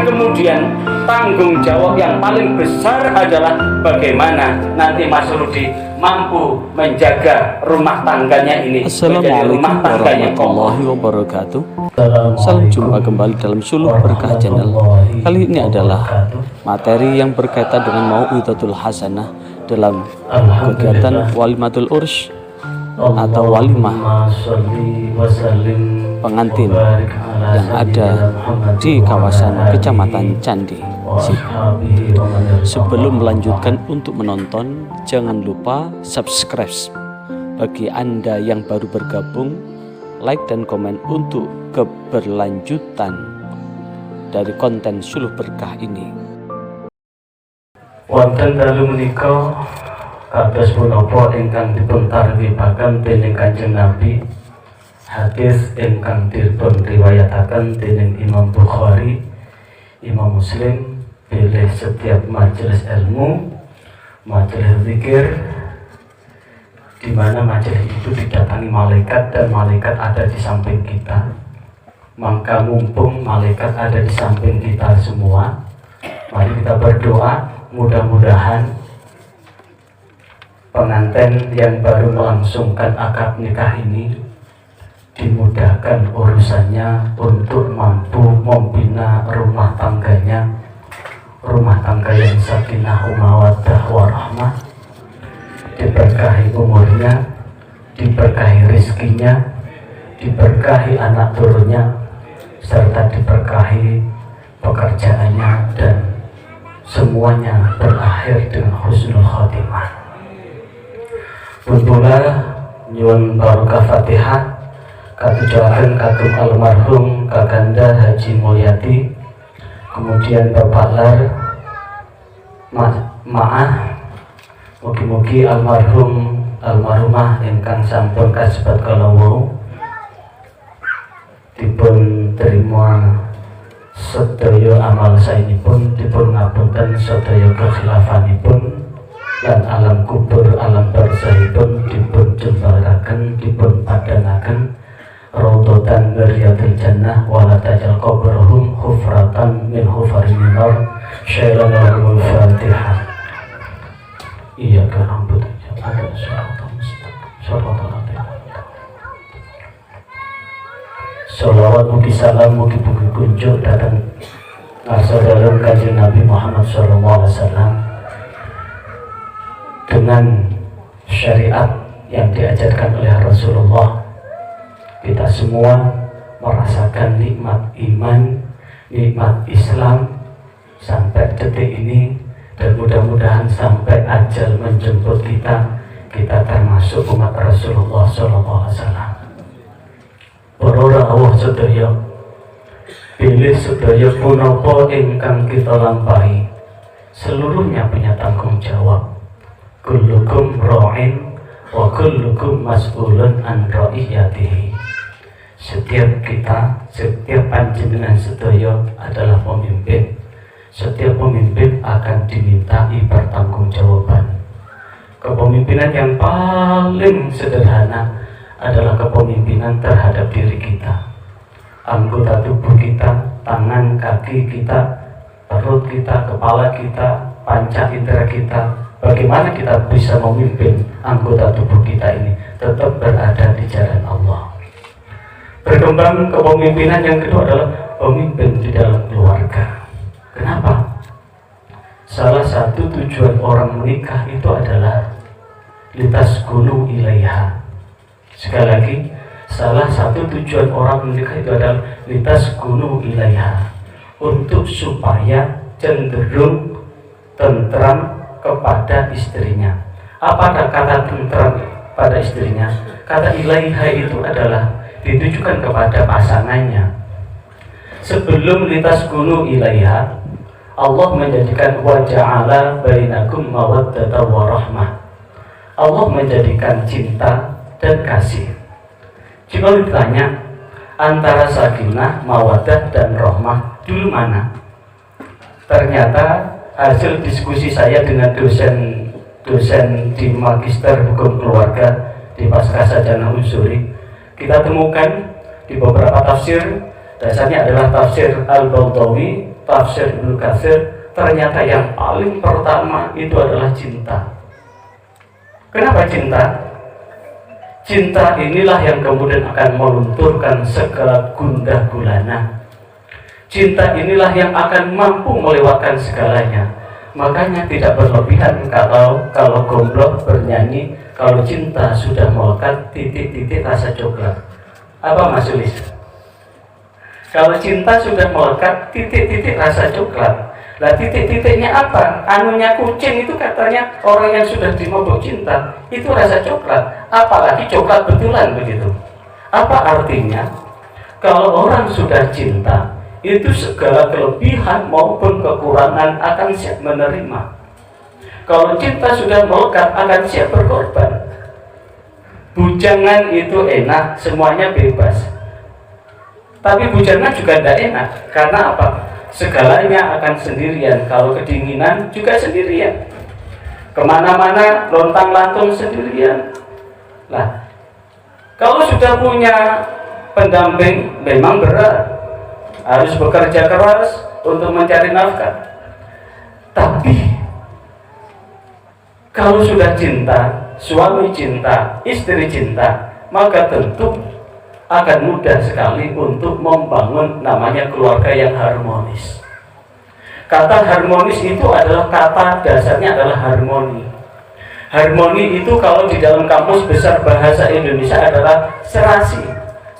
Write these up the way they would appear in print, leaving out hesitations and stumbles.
kemudian tanggung jawab yang paling besar adalah bagaimana nanti Mas Rudi mampu menjaga rumah tangganya ini menjadi rumah tangganya warahmatullahi wabarakatuh. Salam jumpa kembali dalam Suluh Berkah Channel. Kali ini adalah materi yang berkaitan dengan Mau'izatul Hasanah dalam kegiatan Walimatul Urs atau walimah pengantin yang ada di kawasan Kecamatan Candi. Sebelum melanjutkan untuk menonton, jangan lupa subscribe. Bagi Anda yang baru bergabung, like dan komen untuk keberlanjutan dari konten Suluh Berkah ini. Wonten dalu menika kados punapa ingkang dipun tarwibaken dening Kanjeng Nabi, hadis ingkang dipun riwayataken dening Imam Bukhari, Imam Muslim, bilih setiap majelis ilmu, majelis zikir, di mana majelis itu didatangi malaikat dan malaikat ada di samping kita. Maka mumpung malaikat ada di samping kita semua, mari kita berdoa mudah-mudahan pengantin yang baru melangsungkan akad nikah ini dimudahkan urusannya untuk mampu membina rumah tangganya, rumah tangga yang sakinah mawaddah warahmah, diberkahi umurnya, diberkahi rizkinya, diberkahi anak turunnya, serta diberkahi pekerjaannya, dan semuanya berakhir dengan husnul khotimah. Pun nyuwun barokah Fatihah katujuaken kagem almarhum Kakanda Haji Mulyati, kemudian Bapak Lar Maah, mugi-mugi almarhumah ingkang sampun kasebat kala wau dipun terima sedaya amal saenipun, dipun ngapunten sedaya kekhilafanipun, lan alam kubur alam barzahipun dipun jembaraken, dipun padanaken raudhatan riyadil jannah, wala tajal qabrahum hufratan min hufarin nar. Syairan al Fatihah. Iya kan rambut ada salawat mugi salam mugi kunjuk datang saudara Kanjeng Nabi Muhammad SAW dengan syariat yang diajarkan oleh Rasulullah. Kita semua merasakan nikmat iman, nikmat Islam sampai detik ini, dan mudah-mudahan sampai ajal menjemput kita termasuk umat Rasulullah SAW. Para rawuh sedaya, pilih sedaya punapa ingkang kita lampahi, seluruhnya punya tanggung jawab. Kullukum ra'in wa kullukum mas'ulun an ra'iyatihi. Setiap kita, setiap panjenengan sedaya adalah pemimpin. Setiap pemimpin akan dimintai pertanggungjawaban. Kepemimpinan yang paling sederhana adalah kepemimpinan terhadap diri kita, anggota tubuh kita, tangan, kaki kita, perut kita, kepala kita, panca indera kita. Bagaimana kita bisa memimpin anggota tubuh kita ini tetap berada di jalan Allah. Berkembang kepemimpinan yang kedua adalah pemimpin di dalam keluarga. Kenapa? Salah satu tujuan orang menikah itu adalah litaskunu ilaiha. Sekali lagi, salah satu tujuan orang menikah itu adalah litaskunu ilaiha, untuk supaya cenderung tentram kepada istrinya. Apa kata tentram pada istrinya? Kata ilaiha itu adalah ditujukan kepada pasangannya. Sebelum litaskunu ilaiha, Allah menjadikan wa ja'ala bainakum mawaddata wa rahmah. Allah menjadikan cinta dan kasih. Jika ditanya antara sakinah, mawaddah dan rahmah dulu mana? Ternyata hasil diskusi saya dengan dosen di Magister Hukum Keluarga di Pascasarjana Unsuri, kita temukan di beberapa tafsir, dasarnya adalah tafsir Al-Bautawi, tafsir Ibnu Katsir, ternyata yang paling pertama itu adalah cinta. Kenapa cinta? Cinta inilah yang kemudian akan melunturkan segala gundah gulana. Cinta inilah yang akan mampu melewatkan segalanya. Makanya tidak berlebihan kalau Gombrong bernyanyi, kalau cinta sudah melekat titik-titik rasa coklat. Apa Mas Sulis? Kalau cinta sudah melekat titik-titik rasa coklat. Lah titik-titiknya apa? Anunya kucing itu katanya orang yang sudah dimabuk cinta itu rasa coklat. Apalagi coklat betulan begitu. Apa artinya? Kalau orang sudah cinta, itu segala kelebihan maupun kekurangan akan siap menerima. Kalau cinta sudah melekat akan siap berkorban. Bujangan itu enak, semuanya bebas. Tapi bujangan juga tidak enak. Karena apa? Segalanya akan sendirian. Kalau kedinginan juga sendirian. Kemana-mana lontang-lantung sendirian. Lah, kalau sudah punya pendamping memang berat. Harus bekerja keras untuk mencari nafkah. Tapi kalau sudah cinta, suami cinta, istri cinta, maka tentu akan mudah sekali untuk membangun namanya keluarga yang harmonis. Kata harmonis itu adalah kata dasarnya adalah harmoni. Harmoni itu kalau di dalam kamus besar bahasa Indonesia adalah serasi,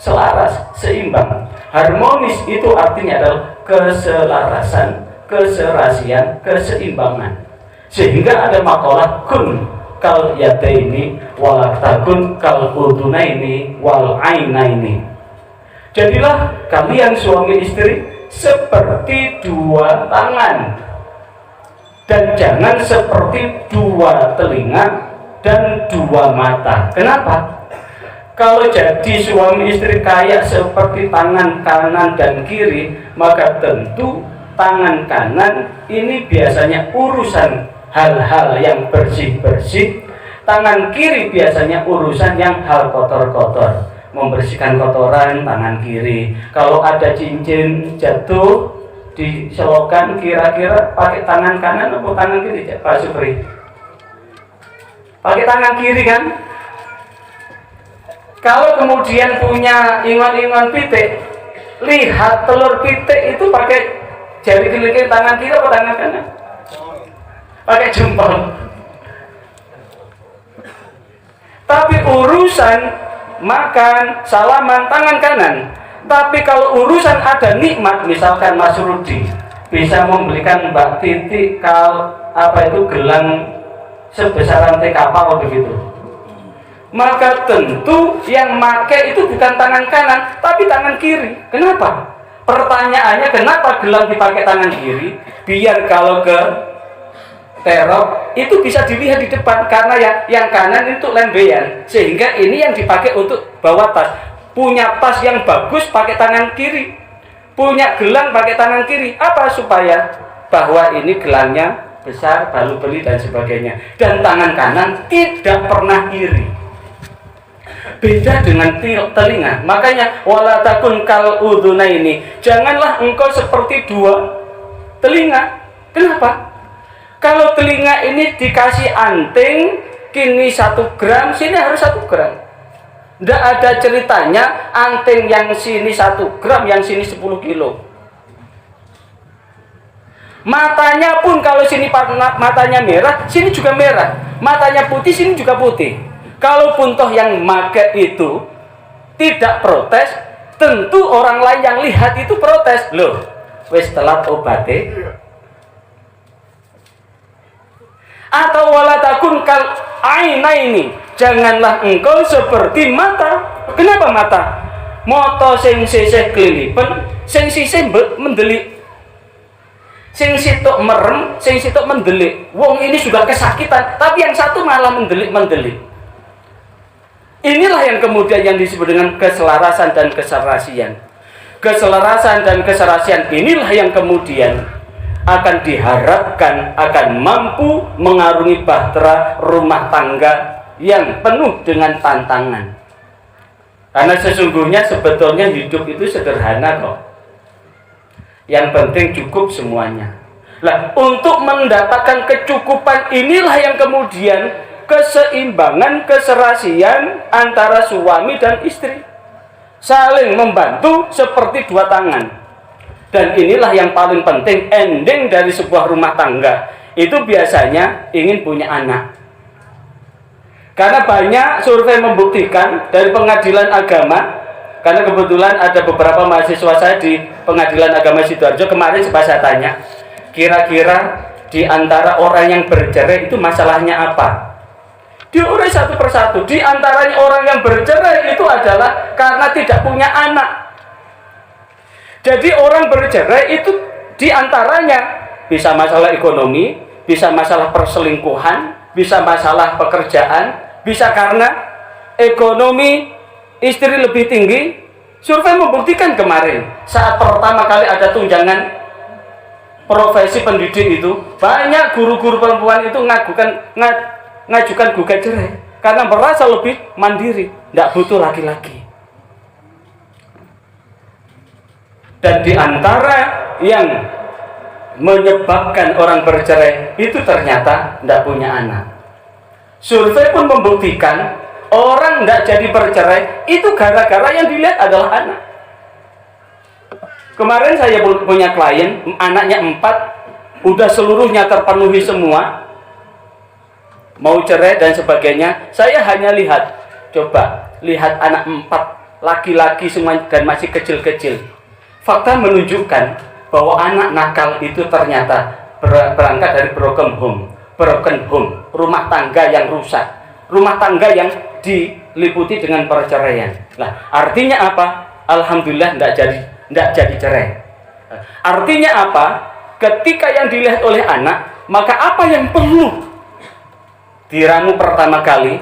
selaras, seimbang. Harmonis itu artinya adalah keselarasan, keserasian, keseimbangan. Sehingga ada makalah kun kal yadaini wal takun kal udunaini wal ainaini. Jadilah kalian suami istri seperti dua tangan, dan jangan seperti dua telinga dan dua mata. Kenapa? Kalau jadi suami istri kayak seperti tangan kanan dan kiri, maka tentu tangan kanan ini biasanya urusan hal-hal yang bersih-bersih, tangan kiri biasanya urusan yang hal kotor-kotor, membersihkan kotoran tangan kiri. Kalau ada cincin jatuh diselokan, kira-kira pakai tangan kanan atau tangan kiri Pak Supri? Pakai tangan kiri kan? Kalau kemudian punya ingon-ingon pitik, lihat telur pitik itu pakai jari kelingking tangan kiri atau tangan kanan? Pakai jempol. Tapi urusan makan, salaman, tangan kanan. Tapi kalau urusan ada nikmat, misalkan Mas Rudi bisa membelikan Mbak Titi gelang sebesar rantai kapal begitu, maka tentu yang make itu bukan tangan kanan tapi tangan kiri. Kenapa? Pertanyaannya, kenapa gelang dipakai tangan kiri? Biar kalau ke terop itu bisa dilihat di depan, karena yang kanan itu lembeyan, sehingga ini yang dipakai untuk bawa tas. Punya tas yang bagus pakai tangan kiri, punya gelang pakai tangan kiri. Apa? Supaya bahwa ini gelangnya besar, baru beli dan sebagainya. Dan tangan kanan tidak pernah iri. Beda dengan telinga. Makanya wala takun kal udhunaini, janganlah engkau seperti dua telinga. Kenapa? Kalau telinga ini dikasih anting, kini 1 gram, sini harus 1 gram. Tidak ada ceritanya anting yang sini 1 gram, yang sini 10 kilo. Matanya pun kalau sini matanya merah, sini juga merah. Matanya putih, sini juga putih. Kalaupun toh yang make itu tidak protes, tentu orang lain yang lihat itu protes. Loh, wis telat obate. Atau wala takun kal ainaini, janganlah engkau seperti mata. Kenapa mata? Mata sing sisih klilipen, sing sisih mendelik. Sing sitok merem, sing sitok mendelik. Wong ini juga kesakitan, tapi yang satu malah mendelik. Inilah yang kemudian yang disebut dengan keselarasan dan keserasian. Keselarasan dan keserasian inilah yang kemudian akan diharapkan akan mampu mengarungi bahtera rumah tangga yang penuh dengan tantangan. Karena sesungguhnya sebetulnya hidup itu sederhana kok. Yang penting cukup semuanya. Lah, untuk mendapatkan kecukupan inilah yang kemudian keseimbangan, keserasian antara suami dan istri. Saling membantu seperti dua tangan. Dan inilah yang paling penting, ending dari sebuah rumah tangga. Itu biasanya ingin punya anak. Karena banyak survei membuktikan dari pengadilan agama. Karena kebetulan ada beberapa mahasiswa saya di Pengadilan Agama Sidoarjo. Kemarin sempat saya tanya, kira-kira di antara orang yang bercerai itu masalahnya apa? Diurai satu persatu. Di antaranya orang yang bercerai itu adalah karena tidak punya anak. Jadi orang bercerai itu di antaranya bisa masalah ekonomi, bisa masalah perselingkuhan, bisa masalah pekerjaan, bisa karena ekonomi istri lebih tinggi. Survei membuktikan kemarin saat pertama kali ada tunjangan profesi pendidik itu, banyak guru-guru perempuan itu ngajukan gugat cerai karena merasa lebih mandiri, tidak butuh laki-laki. Dan di antara yang menyebabkan orang bercerai itu ternyata tidak punya anak. Survei pun membuktikan orang tidak jadi bercerai itu gara-gara yang dilihat adalah anak. Kemarin saya punya klien, anaknya 4, udah seluruhnya terpenuhi semua, mau cerai dan sebagainya. Saya hanya lihat, coba lihat anak 4, laki-laki semua dan masih kecil-kecil. Fakta menunjukkan bahwa anak nakal itu ternyata berangkat dari broken home, rumah tangga yang rusak, rumah tangga yang diliputi dengan perceraian. Nah, artinya apa? Alhamdulillah tidak jadi cerai. Artinya apa? Ketika yang dilihat oleh anak, maka apa yang perlu diramu pertama kali?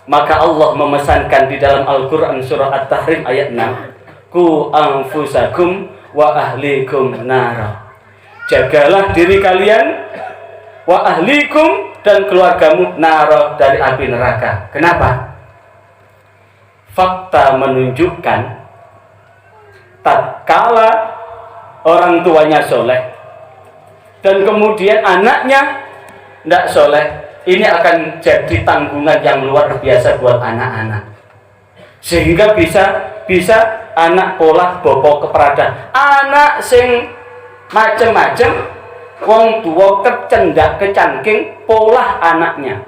Maka Allah memesankan di dalam Al-Quran surah At-Tahrim ayat 6, Ku anfusakum wa ahlikum nara. Jagalah diri kalian wa ahlikum dan keluargamu nara dari api neraka. Kenapa? Fakta menunjukkan tatkala orang tuanya soleh dan kemudian anaknya tidak soleh, ini akan jadi tanggungan yang luar biasa buat anak-anak. Sehingga bisa anak pola bopo keperada, anak sing macem-macem, wong tua kecendak kecangking pola anaknya.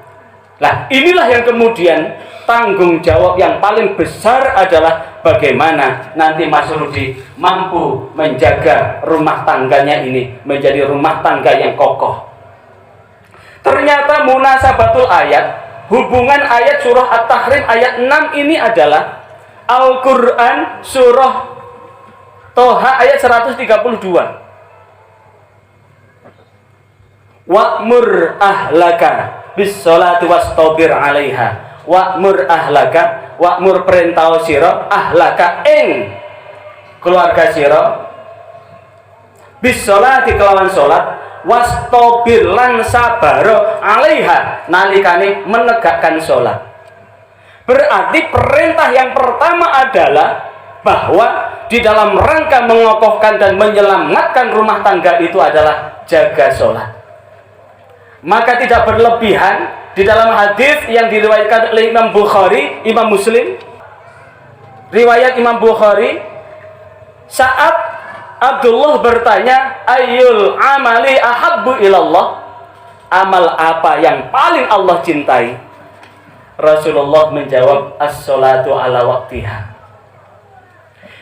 Nah, inilah yang kemudian tanggung jawab yang paling besar adalah bagaimana nanti Mas Rudi mampu menjaga rumah tangganya ini menjadi rumah tangga yang kokoh. Ternyata munasabatul ayat, hubungan ayat surah At-Tahrim ayat 6 ini adalah Al-Quran surah Toha ayat 132. Wa'mur ahlaka bis-sholati wastabir 'alaiha. Wa'mur ahlaka, wa'mur perintah sira ahlaka ing keluarga sira bis-sholati kelawan salat wastabir lan sabar 'alaiha nalikane menegakkan salat. Berarti perintah yang pertama adalah bahwa di dalam rangka mengokohkan dan menyelamatkan rumah tangga itu adalah jaga salat. Maka tidak berlebihan di dalam hadis yang diriwayatkan oleh Imam Bukhari, Imam Muslim. Riwayat Imam Bukhari, saat Abdullah bertanya, ayyul amali ahabbu ilallah, amal apa yang paling Allah cintai? Rasulullah menjawab, as-sholatu ala waktiha.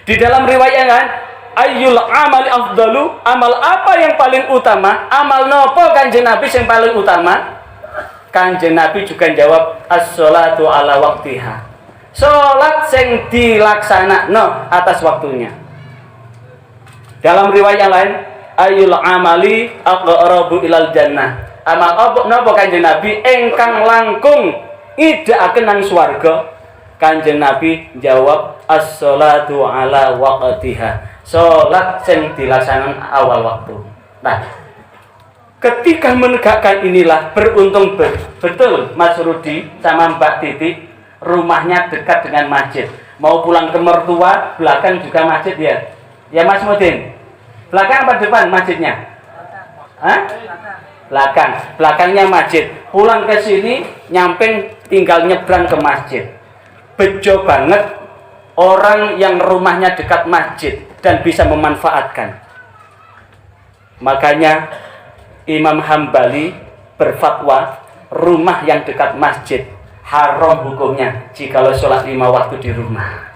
Di dalam riwayat kan, ayyul amali afdalu, amal apa yang paling utama? Amal nopo Kanjeng Nabi yang paling utama? Kanjeng Nabi juga jawab, as-sholatu ala waktiha. Salat sing dilaksanakno atas waktunya. Dalam riwayat yang lain, ayyul amali aqrabu ilal jannah. Amal apa nopo Kanjeng Nabi ingkang langkung idaaken nang swarga? Kanjeng Nabi jawab, as-sholatu ala waqtiha. Sholat yang dilaksanakan awal waktu. Nah, ketika menegakkan inilah beruntung betul Mas Rudi sama Mbak Titi rumahnya dekat dengan masjid. Mau pulang ke mertua belakang juga masjid ya. Ya Mas Mudin. Belakang apa depan masjidnya? Hah? Belakang. Belakangnya masjid. Pulang ke sini, nyamping tinggal nyebrang ke masjid. Bejo banget orang yang rumahnya dekat masjid dan bisa memanfaatkan. Makanya Imam Hambali berfatwa rumah yang dekat masjid haram hukumnya jikalau sholat 5 waktu di rumah.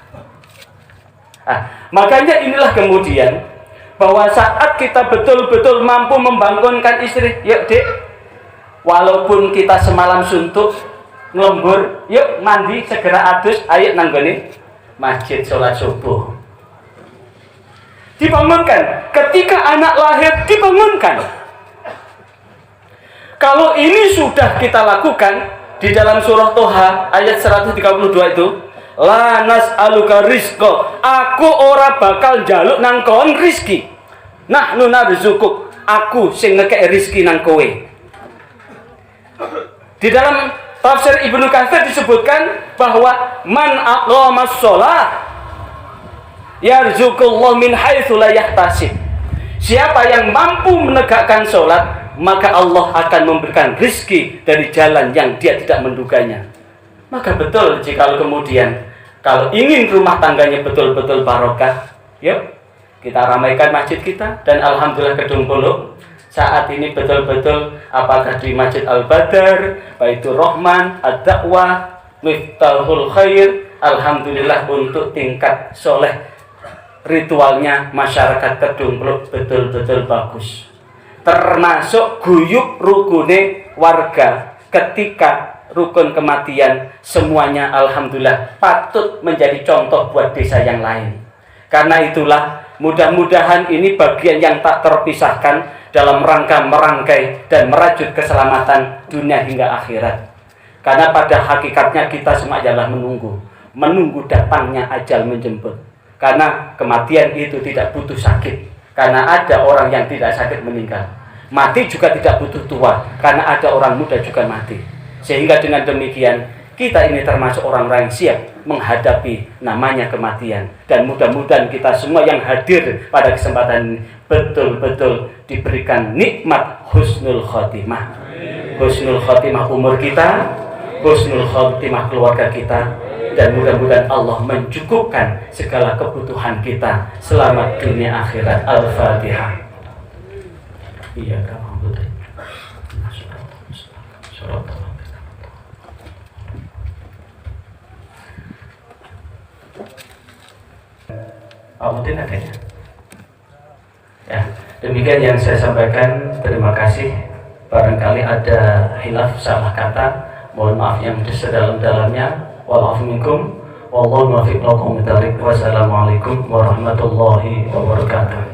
Makanya inilah kemudian bahwa saat kita betul-betul mampu membangunkan istri, yuk dek, walaupun kita semalam suntuk ngelembur, yuk mandi segera adus, ayo nanggoni masjid sholat subuh. Dibangunkan, ketika anak lahir dibangunkan. Kalau ini sudah kita lakukan di dalam surah Toha ayat 132 itu, la nas'aluka rizqa, aku ora bakal jaluk nang kon rizki, nahnu narzukuk, aku sing ngekek rizki nang kowe. Di dalam tafsir Ibnu Katsir disebutkan bahwa man aqamas shalah yarzuqullahu min haitsu la yahtasib. Siapa yang mampu menegakkan sholat, maka Allah akan memberikan rizki dari jalan yang dia tidak menduganya. Maka betul jika kemudian kalau ingin rumah tangganya betul-betul barokah, yuk kita ramaikan masjid kita. Dan alhamdulillah Kedung Puluk saat ini betul-betul, apakah di Masjid Al-Badar, Baitur Rahman, Ad-Da'wah, Miftahul Khair, alhamdulillah untuk tingkat soleh ritualnya masyarakat Kedung Puluk betul-betul bagus. Termasuk guyub rukune warga ketika rukun kematian, semuanya alhamdulillah patut menjadi contoh buat desa yang lain. Karena itulah mudah-mudahan ini bagian yang tak terpisahkan dalam rangka merangkai dan merajut keselamatan dunia hingga akhirat. Karena pada hakikatnya kita semua adalah menunggu datangnya ajal menjemput. Karena kematian itu tidak butuh sakit, karena ada orang yang tidak sakit meninggal. Mati juga tidak butuh tua, karena ada orang muda juga mati. Sehingga dengan demikian kita ini termasuk orang-orang yang siap menghadapi namanya kematian. Dan mudah-mudahan kita semua yang hadir pada kesempatan ini betul-betul diberikan nikmat husnul khotimah. Husnul khotimah umur kita, husnul khotimah keluarga kita, dan mudah-mudahan Allah mencukupkan segala kebutuhan kita. Selamat dunia akhirat. Al-Fatihah. Iya, kamu betul. Amutin adanya. Ya, demikian yang saya sampaikan. Terima kasih. Barangkali ada hilaf, salah kata, mohon maaf yang sedalam-dalamnya. Wa'alafu minkum. Wallahu muwaffiq lakum. Wassalamualaikum warahmatullahi wabarakatuh.